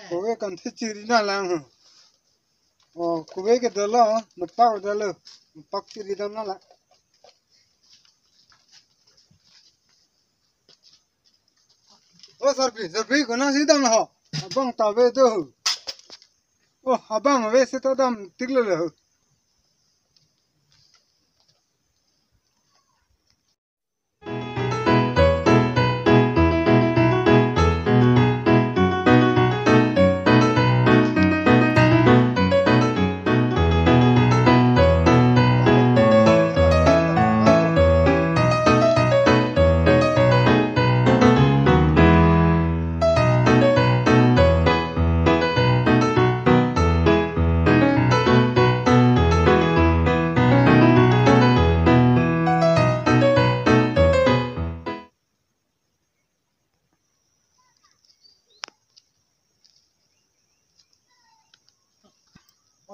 cô bé cần thích chữ đi nào lang cô bé cái đó là nó bao đó là nó bao chữ đi đâu nó lại सरबी को ना सीधा ना हो abang tahu tu abang wes itu dah tiglo le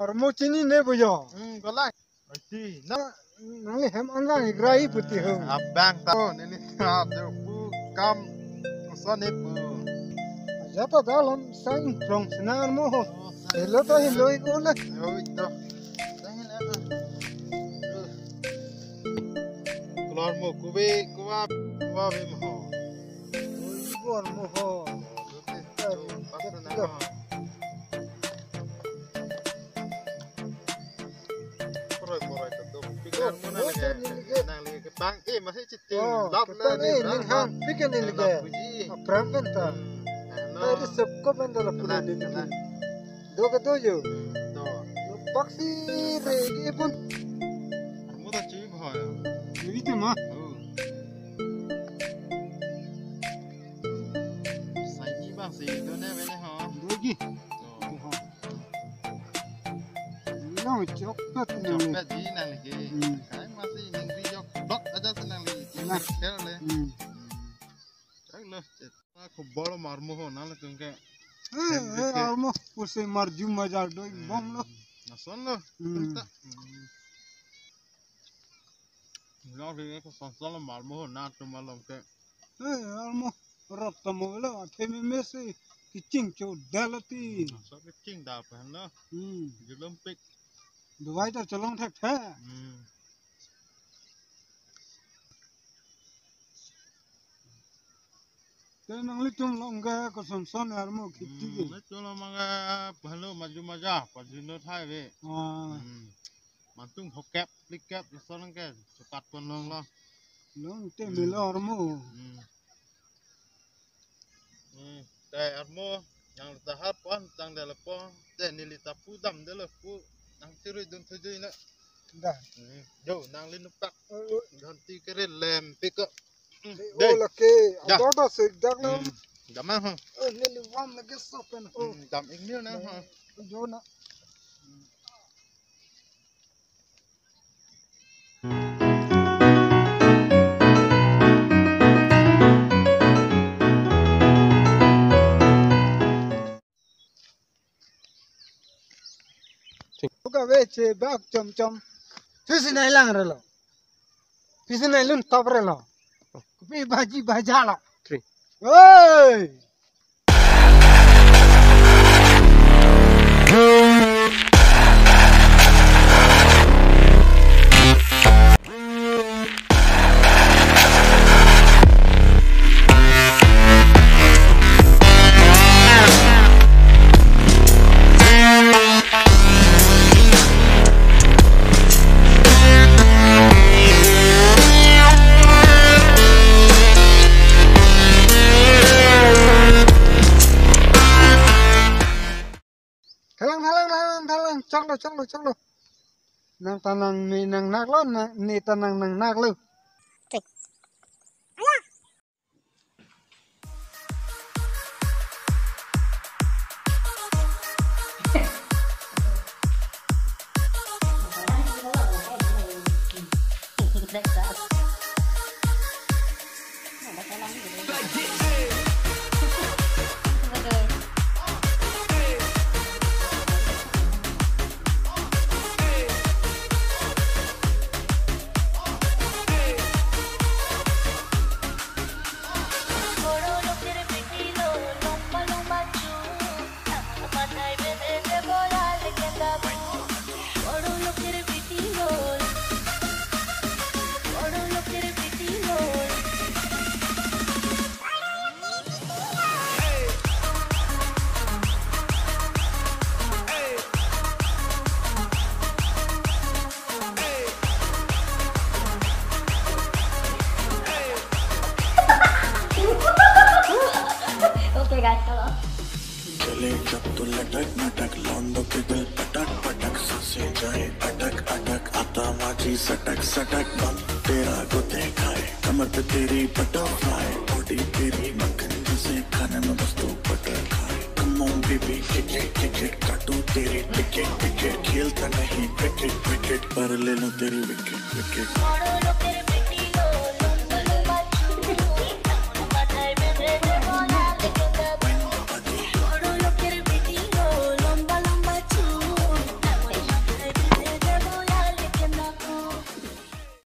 armomo ini ne boyo Golai. Ati, nanti hem angga igrai putih ho abang tahu ini ada bu kam sana bu. japa dalam sang rong senar mo ho hello to hello iko le Oh itu. Keluar mu kube kuwa bemo. ibu armomo ho Bang, masih citin. Ning hang bikin ini ke pram benta ada sebko benta la pula di do ke dojo do paksi re ini pun Armomo dah cuy bahaya. itu mah Sai ni bang si tu ne bene ha. dogi no coklat ni Copet di nang lagi. Kai masih ning video blog aja senang lagi. Share le. Cak le. Aku bolo armomo nang le tungke. armomo usse marju majar do bom lo Nason lo. Tak. Lo ri ko son armomo na tu malom ke. armomo rot tamo lo themi mese kicing cho dalati So ke king da pa lo. Olympic. dua ita cholong thak tha Kaya nang litum longga ko son armo kiti ge. Itu lo manga bahalo maju maja pajino thai we. Mantung hokap likap son ke cepat pun lo. Long te milo armo. Teh armo yang tahap pon tang delepo teh nili tapu dam delepo nang tiru dun tuju ina. Dah. Jo nang linupak ganti keren lem pika. Oh lake adoda se dagna. Damang ha. Nili wam lagi sopen. Dam ingni na ha. Jona. Buka wece bak chom. Pisi nai lang relo. Pisi nai lun top relo. Kupi baji bajala. 3. Oi! Thalang chak lo nang tanang ni nang nak lo ni tanang nang nak lo चले जब तो लटक मटक लौंडों के दिल पटक पटक सांसें जाए अटक अटक आता माची सटक सटक बम तेरा गुते खाए कमर पे तेरी बटरफ्लाई बॉडी तेरी मक्खन जैसे खाने में बस तू बटर खाए come on baby kick it काटू तेरी टिकट खेलता नहीं क्रिकेट पर ले लो तेरी विकेट विकेट